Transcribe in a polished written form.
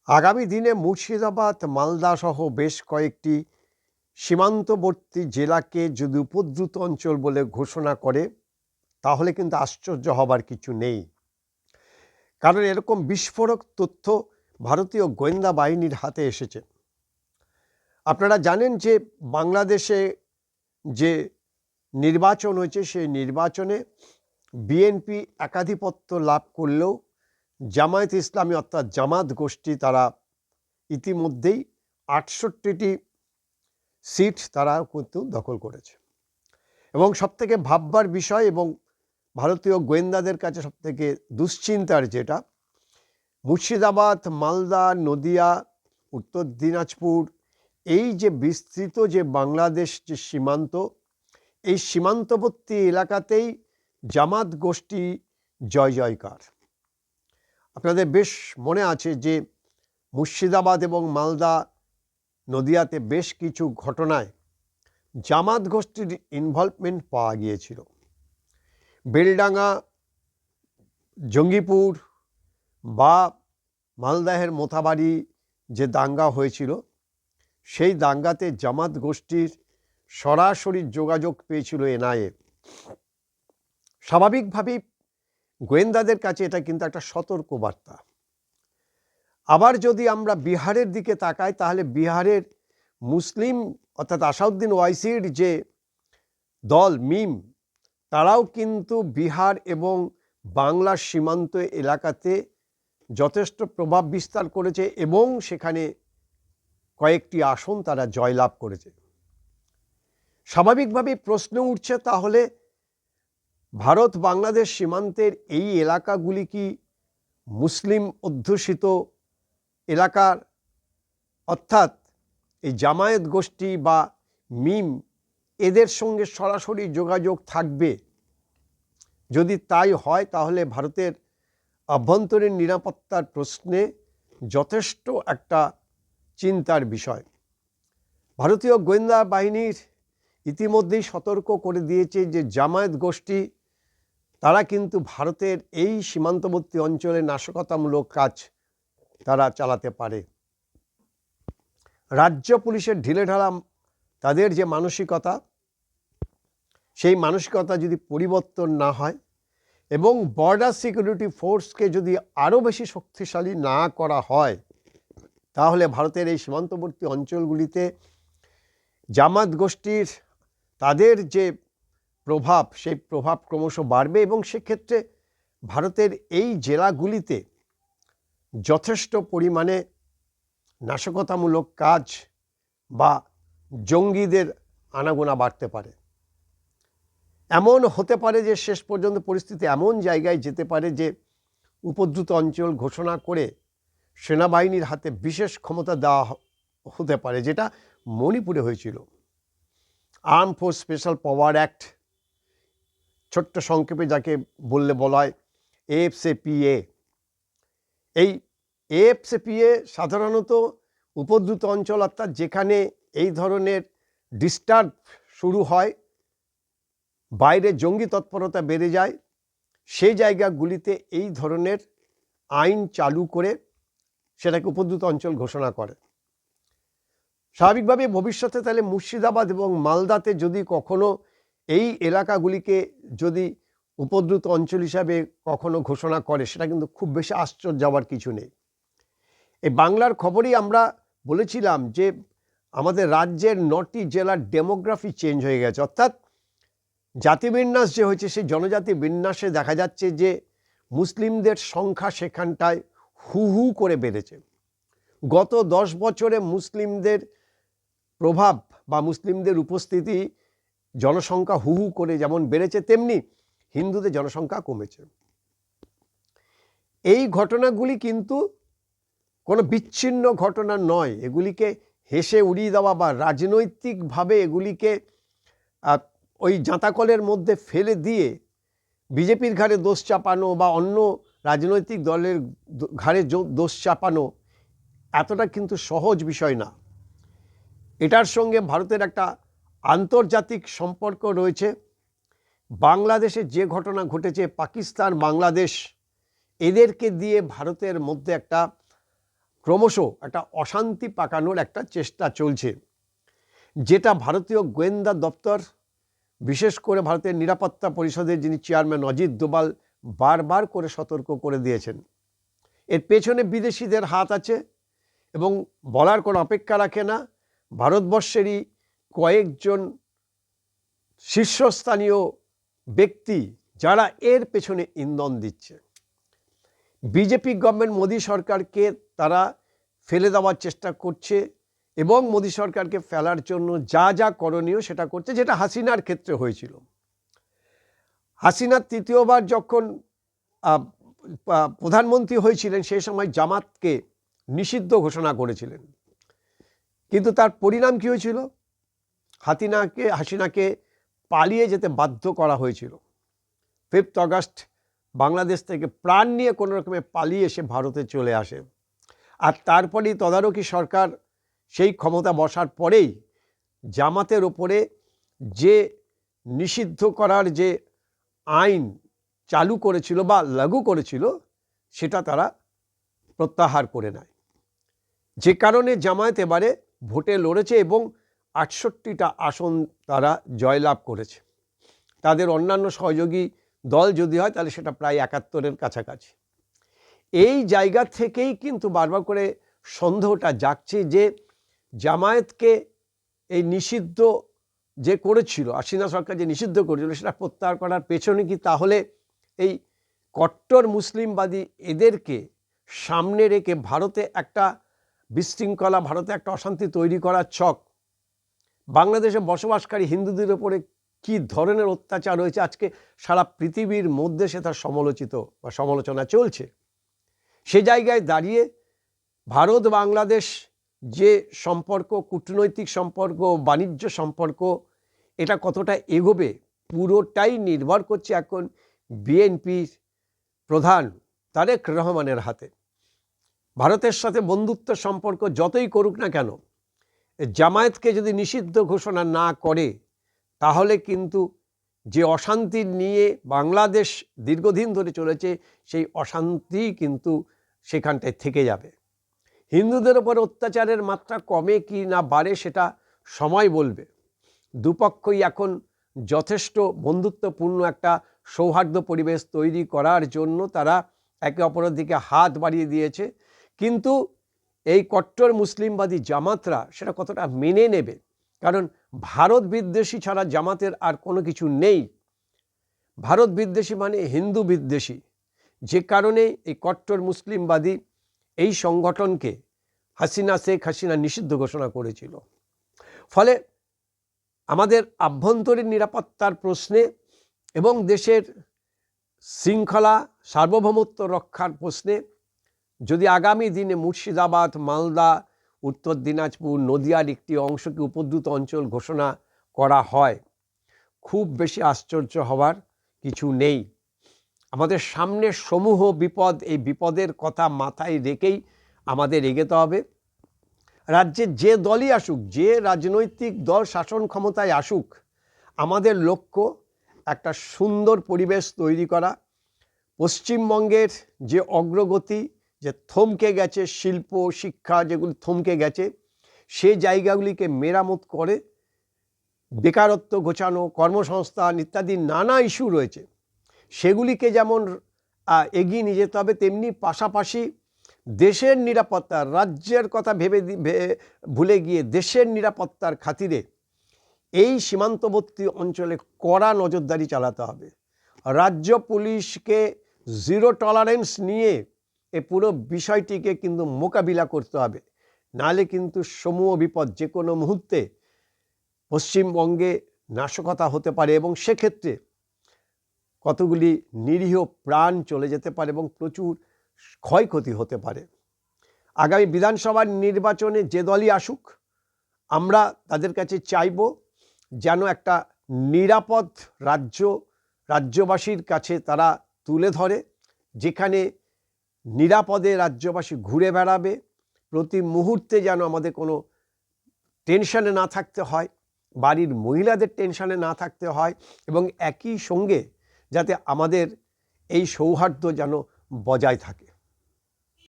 আগামী দিনে মুর্শিদাবাদ, মালদা সহ বেশ কয়েকটি সীমান্তবর্তী জেলাকে যদি উপদ্রুত অঞ্চল বলে ঘোষণা করে তাহলে কিন্তু আশ্চর্য হবার কিছু নেই। কারণ এরকম বিস্ফোরক তথ্য ভারতীয় গোয়েন্দা বাহিনীর হাতে এসেছে। আপনারা জানেন যে বাংলাদেশে যে নির্বাচন হয়েছে সেই নির্বাচনে বিএনপি একাধিপত্য লাভ করলেও জামায়াত ইসলামী অর্থাৎ জামাত গোষ্ঠী তারা ইতিমধ্যেই ৬৮টি সিট তারা কিন্তু দখল করেছে। এবং সবথেকে ভাববার বিষয় এবং ভারতীয় গোয়েন্দাদের কাছে সবথেকে দুশ্চিন্তার যেটা, মুর্শিদাবাদ, মালদা, নদিয়া, উত্তর দিনাজপুর, এই যে বিস্তৃত যে বাংলাদেশ যে সীমান্ত, এই সীমান্তবর্তী এলাকাতেই জামাত গোষ্ঠী জয় জয়কার। আপনাদের বেশ মনে আছে যে মুর্শিদাবাদ এবং মালদা, নদিয়াতে বেশ কিছু ঘটনায় জামাত গোষ্ঠীর ইনভলভমেন্ট পাওয়া গিয়েছিল। বেলডাঙ্গা, জঙ্গিপুর বা মালদাহের মোথাবাড়ি যে দাঙ্গা হয়েছিল, সেই দাঙ্গাতে জামাত গোষ্ঠীর সরাসরি যোগাযোগ পেয়েছিল এনআইএ। স্বাভাবিকভাবেই গোয়েন্দাদের কাছে এটা কিন্তু একটা সতর্ক বার্তা। আবার যদি আমরা বিহারের দিকে তাকাই তাহলে বিহারের মুসলিম অর্থাৎ আসাউদ্দিন ওয়াইসির যে দল মিম, তারাও কিন্তু বিহার এবং বাংলার সীমান্ত এলাকাতে যথেষ্ট প্রভাব বিস্তার করেছে এবং সেখানে কয়েকটি আসন তারা জয়লাভ করেছে। স্বাভাবিকভাবেই প্রশ্ন উঠছে, তাহলে ভারত বাংলাদেশ সীমান্তের এই এলাকাগুলি কি মুসলিম অধ্যুষিত এলাকার, অর্থাৎ এই জামায়াত গোষ্ঠী বা মিম এদের সঙ্গে সরাসরি যোগাযোগ থাকবে? যদি তাই হয় তাহলে ভারতের আভ্যন্তরীণ নিরাপত্তার প্রশ্নে যথেষ্ট একটা চিন্তার বিষয়। ভারতীয় গোয়েন্দা বাহিনীর ইতিমধ্যেই সতর্ক করে দিয়েছে যে জামায়াত গোষ্ঠী তারা কিন্তু ভারতের এই সীমান্তবর্তী অঞ্চলে নাশকতামূলক কাজ তারা চালাতে পারে। রাজ্য পুলিশের ঢিলেঢালা তাদের যে মানসিকতা, সেই মানসিকতা যদি পরিবর্তন না হয় এবং বর্ডার সিকিউরিটি ফোর্সকে যদি আরও বেশি শক্তিশালী না করা হয়, তাহলে ভারতের এই সীমান্তবর্তী অঞ্চলগুলিতে জামাত গোষ্ঠীর তাদের যে প্রভাব, সেই প্রভাব ক্রমশ বাড়বে এবং সেক্ষেত্রে ভারতের এই জেলাগুলিতে যথেষ্ট পরিমাণে নাশকতামূলক কাজ বা জঙ্গিদের আনাগোনা বাড়তে পারে। এমন হতে পারে যে শেষ পর্যন্ত পরিস্থিতি এমন জায়গায় যেতে পারে যে উপদ্রুত অঞ্চল ঘোষণা করে সেনাবাহিনীর হাতে বিশেষ ক্ষমতা দেওয়া হতে পারে, যেটা মণিপুরে হয়েছিল। আর্ম ফোর্স স্পেশাল পাওয়ার অ্যাক্ট, ছোট্ট সংক্ষেপে যাকে বলা হয় এএফসিপিএ। এই এএফসিপিএ সাধারণত উপদ্রুত অঞ্চল, অর্থাৎ যেখানে এই ধরনের ডিস্টার্ব শুরু হয়, বাইরে জঙ্গি তৎপরতা বেড়ে যায়, সেই জায়গাগুলিতে এই ধরনের আইন চালু করে সেটাকে উপদ্রুত অঞ্চল ঘোষণা করে। স্বাভাবিকভাবে ভবিষ্যতে তাহলে মুর্শিদাবাদ এবং মালদাতে যদি কখনো এই এলাকাগুলিকে যদি উপদ্রুত অঞ্চল হিসাবে কখনো ঘোষণা করে, সেটা কিন্তু খুব বেশি আশ্চর্য যাওয়ার কিছু নেই। এই বাংলার খবরই আমরা বলেছিলাম যে আমাদের রাজ্যের 9টি জেলার ডেমোগ্রাফি চেঞ্জ হয়ে গেছে, অর্থাৎ জাতিবিন্যাস যে হয়েছে সেই জনজাতি বিন্যাসে দেখা যাচ্ছে যে মুসলিমদের সংখ্যা সেখানটায় হু হু করে বেড়েছে। গত 10 বছরে মুসলিমদের প্রভাব বা মুসলিমদের উপস্থিতি জনসংখ্যা হু হু করে যেমন বেড়েছে, তেমনি হিন্দুদের জনসংখ্যা কমেছে। এই ঘটনাগুলি কিন্তু কোনো বিচ্ছিন্ন ঘটনা নয়, এগুলিকে হেসে উড়িয়ে দেওয়া বা রাজনৈতিকভাবে এগুলিকে ওই জাঁতাকলের মধ্যে ফেলে দিয়ে বিজেপির ঘাড়ে দোষ চাপানো বা অন্য রাজনৈতিক দলের ঘাড়ে দোষ চাপানো এতটা কিন্তু সহজ বিষয় না। এটার সঙ্গে ভারতের একটা আন্তর্জাতিক সম্পর্ক রয়েছে। বাংলাদেশে যে ঘটনা ঘটেছে, পাকিস্তান, বাংলাদেশ, এদেরকে দিয়ে ভারতের মধ্যে একটা ক্রমশ একটা অশান্তি পাকানোর একটা চেষ্টা চলছে, যেটা ভারতীয় গোয়েন্দা দপ্তর, বিশেষ করে ভারতের নিরাপত্তা পরিষদের যিনি চেয়ারম্যান অজিত দোভাল বারবার করে সতর্ক করে দিয়েছেন। এর পেছনে বিদেশিদের হাত আছে এবং বলার কোনো অপেক্ষা রাখে না। ভারতবর্ষেরই কয়েকজন শীর্ষস্থানীয় ব্যক্তি যারা এর পেছনে ইন্ধন দিচ্ছে। বিজেপি গভর্নমেন্ট মোদী সরকারকে তারা ফেলে দেওয়ার চেষ্টা করছে এবং মোদী সরকারকে ফেলার জন্য যা যা করণীয় সেটা করছে, যেটা হাসিনার ক্ষেত্রে হয়েছিল। হাসিনা তৃতীয়বার যখন প্রধানমন্ত্রী হয়েছিলেন সেই সময় জামাতকে নিষিদ্ধ ঘোষণা করেছিলেন, কিন্তু তার পরিণাম কী হয়েছিল? হাসিনাকে পালিয়ে যেতে বাধ্য করা হয়েছিল। 5 আগস্ট বাংলাদেশ থেকে প্রাণ নিয়ে কোনো রকমে পালিয়ে এসে ভারতে চলে আসে। আর তারপরেই তদারকি সরকার সেই ক্ষমতা বসার পরেই জামাতের ওপরে যে নিষিদ্ধ করার যে আইন চালু করেছিল বা লাগু করেছিল সেটা তারা প্রত্যাহার করে নেয়, যে কারণে জামায়াত এবারে ভোটে লড়েছে এবং 68টা আসন তারা জয়লাভ করেছে। তাদের অন্যান্য সহযোগী দল যদি হয় তাহলে সেটা প্রায় 71-এর কাছাকাছি। এই জায়গা থেকেই কিন্তু বারবার করে সন্দেহটা জাগছে যে জামায়াতকে এই নিষিদ্ধ যে করেছিল, হাসিনা সরকার যে নিষিদ্ধ করেছিল, সেটা প্রত্যাহার করার পেছনে কি তাহলে এই কট্টর মুসলিমবাদী এদেরকে সামনে রেখে ভারতে একটা বিশৃঙ্খলা, ভারতে একটা অশান্তি তৈরি করার ছক? বাংলাদেশে বসবাসকারী হিন্দুদের ওপরে কি ধরনের অত্যাচার হয়েছে আজকে সারা পৃথিবীর মধ্যে সেটা সমালোচিত বা সমালোচনা চলছে। সে জায়গায় দাঁড়িয়ে ভারত বাংলাদেশ যে সম্পর্ক, কূটনৈতিক সম্পর্ক, বাণিজ্য সম্পর্ক, এটা কতটা এগোবে পুরোটাই নির্ভর করছে এখন বিএনপির প্রধান তারেক রহমানের হাতে। ভারতের সাথে বন্ধুত্ব সম্পর্ক যতই করুক না কেন, জামায়াতকে যদি নিষিদ্ধ ঘোষণা না করে তাহলে কিন্তু যে অশান্তি নিয়ে বাংলাদেশ দীর্ঘদিন ধরে চলেছে সেই অশান্তি কিন্তু সেখানটায় থেকে যাবে। হিন্দুদের ওপর অত্যাচারের মাত্রা কমে কি না বাড়ে সেটা সময় বলবে। দুপক্ষই এখন যথেষ্ট বন্ধুত্বপূর্ণ একটা সৌহার্দ্য পরিবেশ তৈরি করার জন্য তারা একে অপরের দিকে হাত বাড়িয়ে দিয়েছে, কিন্তু এই কট্টর মুসলিমবাদী জামাতরা সেটা কতটা মেনে নেবে? কারণ ভারত বিদ্বেষী ছাড়া জামাতের আর কোনো কিছু নেই। ভারত বিদ্বেষী মানে হিন্দু বিদ্বেষী, যে কারণে এই কট্টর মুসলিমবাদী এই সংগঠনকে শেখ হাসিনা নিষিদ্ধ ঘোষণা করেছিল। ফলে আমাদের আভ্যন্তরীণ নিরাপত্তার প্রশ্নে এবং দেশের শৃঙ্খলা সার্বভৌমত্ব রক্ষার প্রশ্নে যদি আগামী দিনে মুর্শিদাবাদ, মালদা, উত্তর দিনাজপুর, নদিয়ার একটি অংশকে উপদ্রুত অঞ্চল ঘোষণা করা হয়, খুব বেশি আশ্চর্য হওয়ার কিছু নেই। আমাদের সামনে সমূহ বিপদ, এই বিপদের কথা মাথায় রেখেই আমাদের এগোতে হবে। রাজ্যে যে দলই আসুক, যে রাজনৈতিক দল শাসন ক্ষমতায় আসুক, আমাদের লক্ষ্য একটা সুন্দর পরিবেশ তৈরি করা। পশ্চিমবঙ্গের যে অগ্রগতি, যে থমকে গেছে, শিল্প শিক্ষা যেগুলি থমকে গেছে, সেই জায়গাগুলিকে মেরামত করে বেকারত্ব ঘোচানো, কর্মসংস্থান ইত্যাদি নানা ইস্যু রয়েছে, সেগুলিকে যেমন এগিয়ে নিয়ে যেতে হবে, তেমনি পাশাপাশি দেশের নিরাপত্তা, রাজ্যের কথা ভুলে গিয়ে দেশের নিরাপত্তার খাতিরে এই সীমান্তবর্তী অঞ্চলে কড়া নজরদারি চালাতে হবে। রাজ্য পুলিশকে জিরো টলারেন্স নিয়ে এ পুরো বিষয়টিকে কিন্তু মোকাবিলা করতে হবে, নাহলে কিন্তু সমূহ বিপদ যে কোনো মুহূর্তে পশ্চিমবঙ্গে নাশকতা হতে পারে এবং সেক্ষেত্রে কতগুলি নিরীহ প্রাণ চলে যেতে পারে এবং প্রচুর ক্ষয়ক্ষতি হতে পারে। আগামী বিধানসভার নির্বাচনে যে দলই আসুক, আমরা তাদের কাছে চাইব যেন একটা নিরাপদ রাজ্যবাসীর কাছে তারা তুলে ধরে, যেখানে নিরাপদে রাজ্যবাসী ঘুরে বেড়াবে, প্রতি মুহূর্তে যেন আমাদের কোনো টেনশনে না থাকতে হয়, বাড়ির মহিলাদের টেনশনে না থাকতে হয়, এবং একই সঙ্গে যাতে আমাদের এই সৌহার্দ্য যেন বজায় থাকে।